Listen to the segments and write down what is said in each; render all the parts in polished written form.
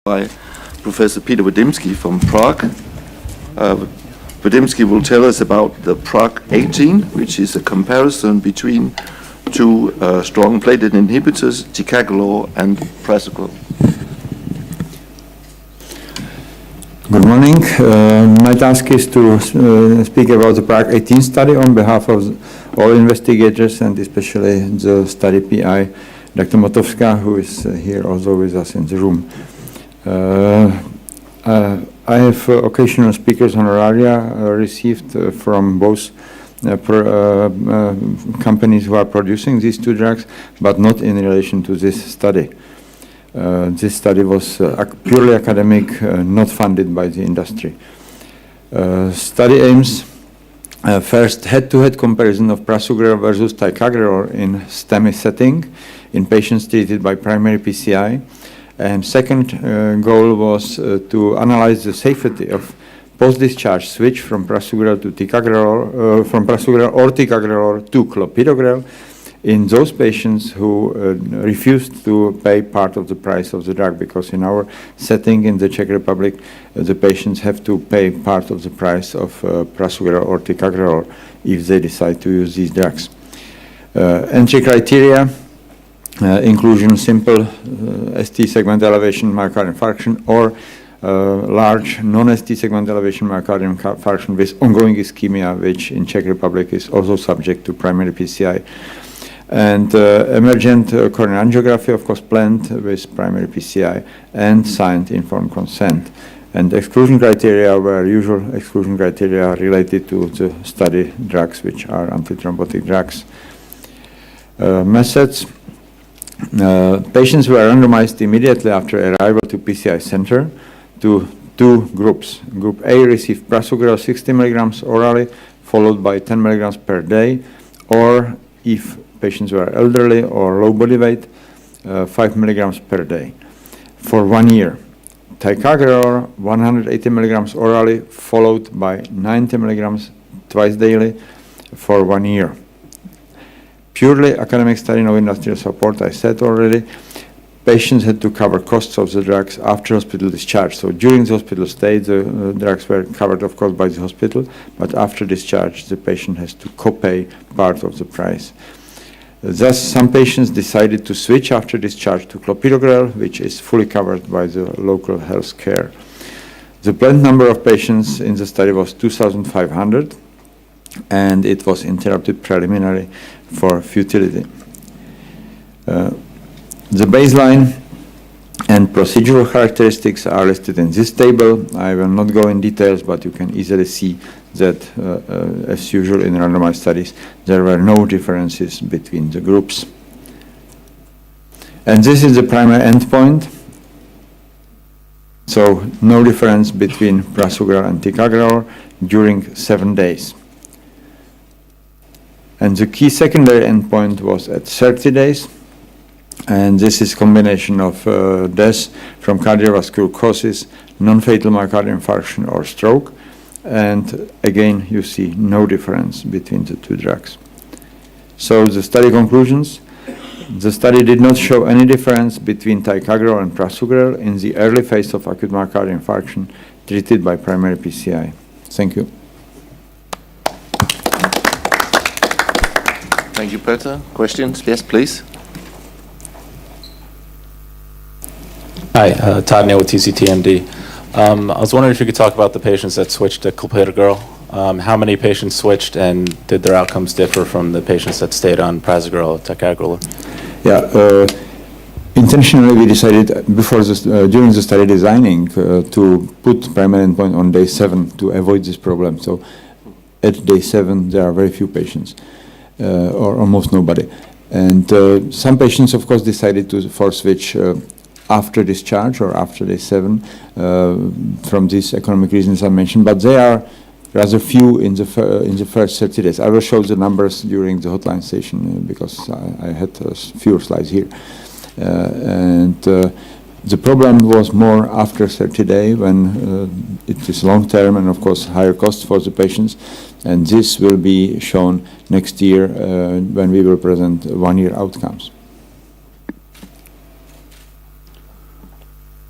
by Professor Petr Widimsky from Prague. Widimsky will tell us about the PRAGUE 18, which is a comparison between two strong platelet inhibitors, ticagrelor and prasugrel. Good morning. My task is to speak about the PRAGUE 18 study on behalf of all investigators and especially the study PI, Dr. Motovska, who is here also with us in the room. I have occasional speakers honoraria received from both companies who are producing these two drugs, but not in relation to this study. This study was purely academic, not funded by the industry. Study aims first head-to-head comparison of prasugrel versus ticagrelor in STEMI setting in patients treated by primary PCI. And second goal was to analyze the safety of post-discharge switch from prasugrel to ticagrelor, from prasugrel or ticagrelor to clopidogrel in those patients who refused to pay part of the price of the drug, because in our setting in the Czech Republic, the patients have to pay part of the price of prasugrel or ticagrelor if they decide to use these drugs. Entry criteria, inclusion simple ST segment elevation myocardial infarction or large non-ST segment elevation myocardial infarction with ongoing ischemia, which in Czech Republic is also subject to primary PCI. And emergent coronary angiography, of course, planned with primary PCI and signed informed consent. And exclusion criteria were usual exclusion criteria related to the study drugs, which are antithrombotic drugs. Methods. Patients were randomized immediately after arrival to PCI center to two groups. Group A received prasugrel 60 milligrams orally, followed by 10 milligrams per day, or if patients were elderly or low body weight, 5 milligrams per day for 1 year. Ticagrelor 180 milligrams orally, followed by 90 milligrams twice daily for 1 year. Purely academic study, no industrial support, I said already. Patients had to cover costs of the drugs after hospital discharge. So during the hospital stay, the drugs were covered, of course, by the hospital, but after discharge, the patient has to co-pay part of the price. Thus, some patients decided to switch after discharge to clopidogrel, which is fully covered by the local health care. The planned number of patients in the study was 2,500, and it was interrupted preliminary for futility. The baseline and procedural characteristics are listed in this table. I will not go in details, but you can easily see that, as usual in randomized studies, there were no differences between the groups. And this is the primary endpoint. So no difference between prasugrel and ticagrelor during 7 days. And the key secondary endpoint was at 30 days. And this is combination of death from cardiovascular causes, non-fatal myocardial infarction or stroke. And again, you see no difference between the two drugs. So the study conclusions. The study did not show any difference between ticagrelor and prasugrel in the early phase of acute myocardial infarction treated by primary PCI. Thank you. Thank you, Petr. Questions? Yes, please. Hi, Todd Neal with TCTMD. I was wondering if you could talk about the patients that switched to clopidogrel. How many patients switched, and did their outcomes differ from the patients that stayed on prasugrel or ticagrelor? Yeah, intentionally we decided before this, during the study designing to put primary endpoint on day 7 to avoid this problem. So at day 7 there are very few patients, or almost nobody. And some patients, of course, decided to for switch after discharge or after day 7 from these economic reasons I mentioned, but they are rather few in the first 30 days. I will show the numbers during the hotline session because I had fewer slides here. The problem was more after 30 days when it is long term and of course higher cost for the patients, and this will be shown next year when we will present 1 year outcomes.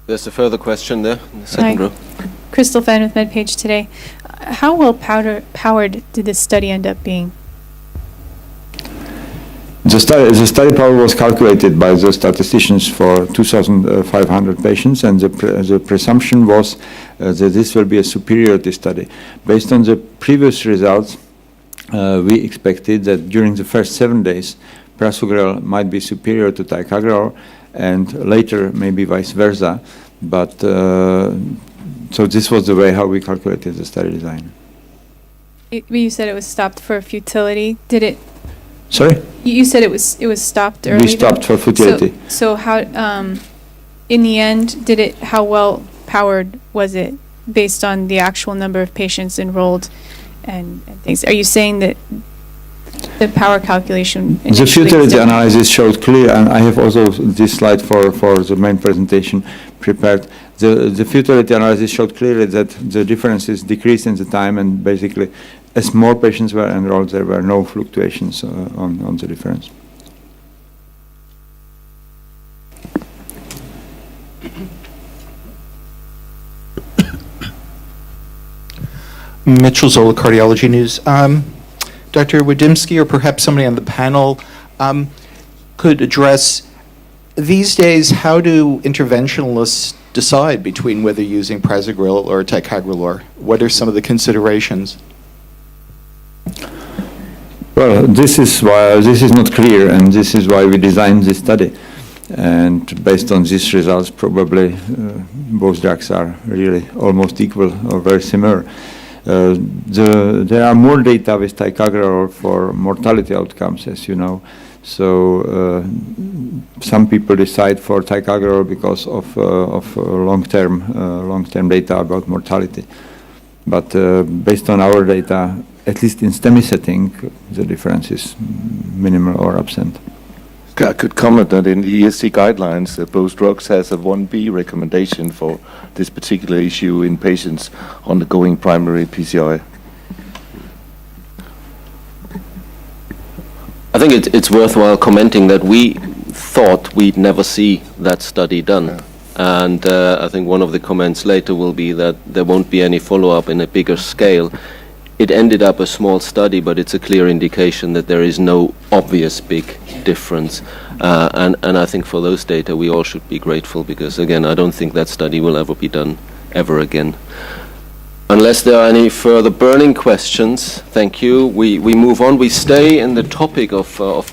There's a further question there in the second Hi. row. Crystal Fenn with MedPage Today. How well powered did this study end up being? The study power was calculated by the statisticians for 2,500 patients, and the presumption was that this will be a superiority study. Based on the previous results, we expected that during the first 7 days, prasugrel might be superior to ticagrelor, and later maybe vice versa. But so this was the way how we calculated the study design. You said it was stopped for futility. Did it? Sorry? You said it was stopped early. We stopped for futility. So how, in the end, how well powered was it based on the actual number of patients enrolled and things? Are you saying that the power calculation? The futility analysis showed clear, and I have also this slide for the main presentation prepared. The futility analysis showed clearly that the differences decreased in the time, and basically, as more patients were enrolled, there were no fluctuations on the difference. Mitchell Zola, Cardiology News. Dr. Widimsky, or perhaps somebody on the panel, could address, these days, how do interventionalists decide between whether using prasugrel or ticagrelor? What are some of the considerations? Well, this is not clear, and this is why we designed this study. And based on these results, probably both drugs are really almost equal or very similar. There are more data with ticagrelor for mortality outcomes, as you know. So some people decide for ticagrelor because of long-term data about mortality. But based on our data, at least in STEMI setting, the difference is minimal or absent. I could comment that in the ESC guidelines, both drugs has a 1B recommendation for this particular issue in patients undergoing primary PCI. I think it's worthwhile commenting that we thought we'd never see that study done. Yeah. And I think one of the comments later will be that there won't be any follow-up in a bigger scale. It ended up a small study, but it's a clear indication that there is no obvious big difference. And I think for those data, we all should be grateful because, again, I don't think that study will ever be done ever again. Unless there are any further burning questions, thank you. We move on. We stay in the topic of